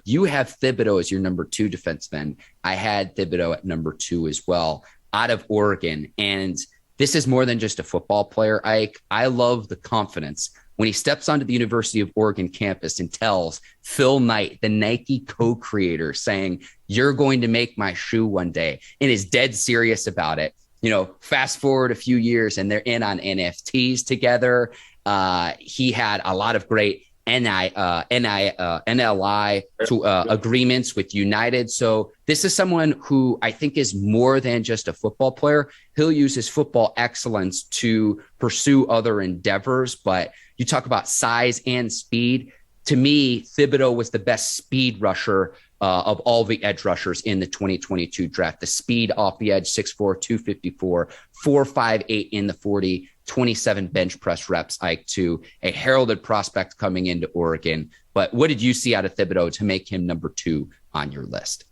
You have Thibodeaux as your number 2 defenseman. I had Thibodeaux at number 2 as well, out of Oregon. And this is more than just a football player, Ike. I love the confidence when he steps onto the University of Oregon campus and tells Phil Knight, the Nike co-creator, saying, "You're going to make my shoe one day," and is dead serious about it. Fast forward a few years and they're in on NFTs together. He had a lot of great NLI agreements with United. So this is someone who I think is more than just a football player. He'll use his football excellence to pursue other endeavors. But you talk about size and speed. To me, Thibodeaux was the best speed rusher of all the edge rushers in the 2022 draft. The speed off the edge, 6'4", 254, 4.58 in the 40, 27 bench press reps, Ike, to a heralded prospect coming into Oregon. But what did you see out of Thibodeaux to make him number 2 on your list?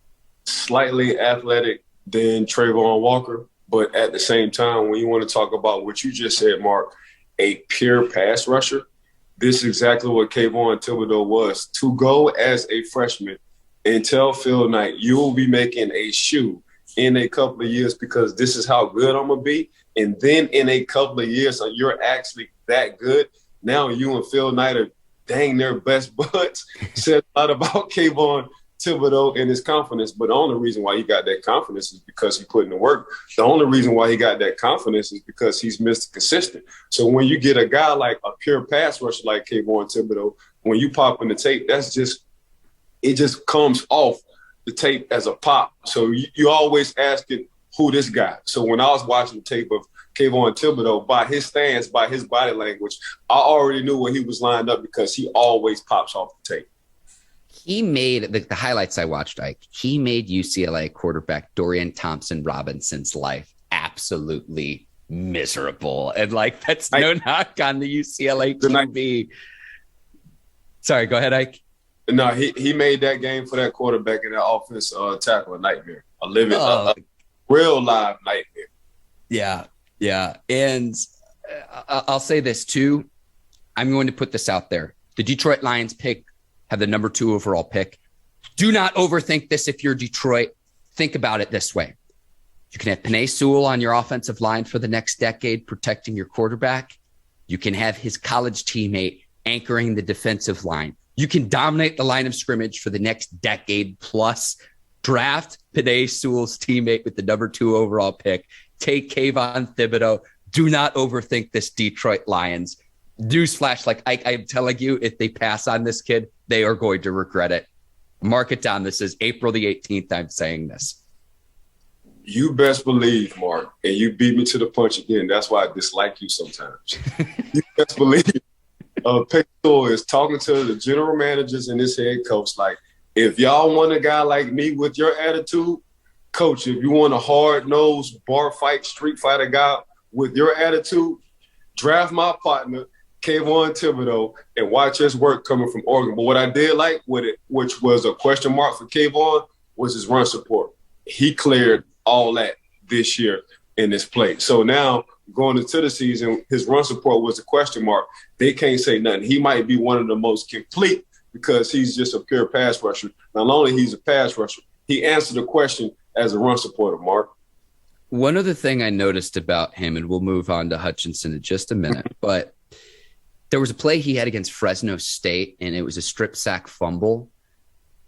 Slightly athletic than Trayvon Walker, but at the same time, when you want to talk about what you just said, Mark, a pure pass rusher, this is exactly what Kayvon Thibodeaux was. To go as a freshman and tell Phil Knight, you will be making a shoe in a couple of years because this is how good I'm going to be. And then in a couple of years, you're actually that good. Now you and Phil Knight are dang near best buds. Said a lot about Kayvon Thibodeaux and his confidence. But the only reason why he got that confidence is because he put in the work. The only reason why he got that confidence is because he's Mr. Consistent. So when you get a guy like a pure pass rusher like Kayvon Thibodeaux, when you pop in the tape, it just comes off the tape as a pop. So you always asking who this guy. So when I was watching the tape of Kayvon Thibodeaux, by his stance, by his body language, I already knew where he was lined up because he always pops off the tape. He made the highlights I watched, Ike. He made UCLA quarterback Dorian Thompson-Robinson's life absolutely miserable. And that's no knock on the UCLA QB. Sorry, go ahead, Ike. No, he made that game for that quarterback and that offense tackle a nightmare, a real live nightmare. Yeah. And I'll say this too. I'm going to put this out there. The Detroit Lions have the number 2 overall pick. Do not overthink this if you're Detroit. Think about it this way. You can have Penei Sewell on your offensive line for the next decade protecting your quarterback. You can have his college teammate anchoring the defensive line. You can dominate the line of scrimmage for the next decade plus. Draft Penei Sewell's teammate with the number 2 overall pick. Take Kayvon Thibodeaux. Do not overthink this Detroit Lions. Newsflash, I'm telling you, if they pass on this kid, they are going to regret it. Mark it down. This is April the 18th. I'm saying this. You best believe, Mark, and you beat me to the punch again. That's why I dislike you sometimes. You best believe. Penei is talking to the general managers and this head coach, if y'all want a guy like me with your attitude, coach, if you want a hard-nosed bar fight, street fighter guy with your attitude, draft my partner, Kayvon Thibodeaux, and watch his work coming from Oregon. But what I did like with it, which was a question mark for Kayvon, was his run support. He cleared all that this year in this play. So now going into the season, his run support was a question mark. They can't say nothing. He might be one of the most complete because he's just a pure pass rusher. Not only he's a pass rusher, he answered the question as a run supporter, Mark. One other thing I noticed about him, and we'll move on to Hutchinson in just a minute, but there was a play he had against Fresno State, and it was a strip sack fumble.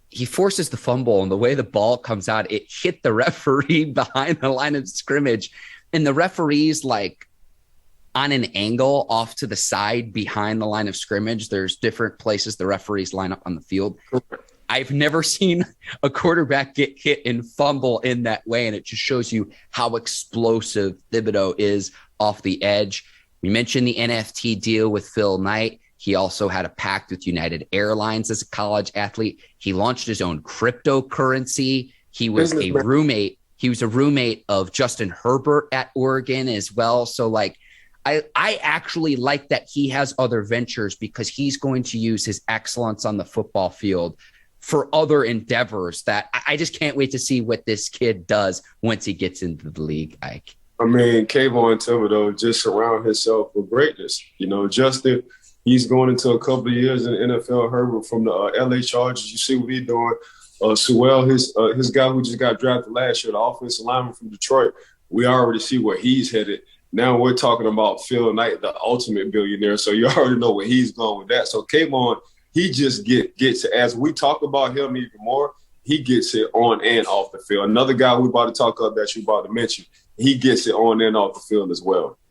He forces the fumble, and the way the ball comes out, it hit the referee behind the line of scrimmage. And the referee's on an angle off to the side behind the line of scrimmage. There's different places the referees line up on the field. I've never seen a quarterback get hit and fumble in that way, and it just shows you how explosive Thibodeaux is off the edge. We mentioned the NFT deal with Phil Knight. He also had a pact with United Airlines as a college athlete. He launched his own cryptocurrency. He was a roommate. He was a roommate of Justin Herbert at Oregon as well. So I actually like that he has other ventures because he's going to use his excellence on the football field for other endeavors that I just can't wait to see what this kid does once he gets into the league, Ike. I mean, Kayvon Thibodeaux just surround himself with greatness. Justin, He's going into a couple of years in the NFL. Herbert from the LA Chargers. You see what he's doing. Sewell, his guy who just got drafted last year, the offensive lineman from Detroit. We already see where he's headed. Now we're talking about Phil Knight, the ultimate billionaire. So you already know where he's going with that. So Kayvon, he just gets it. As we talk about him even more, he gets it on and off the field. Another guy we about to talk about that you about to mention, he gets it on and off the field as well.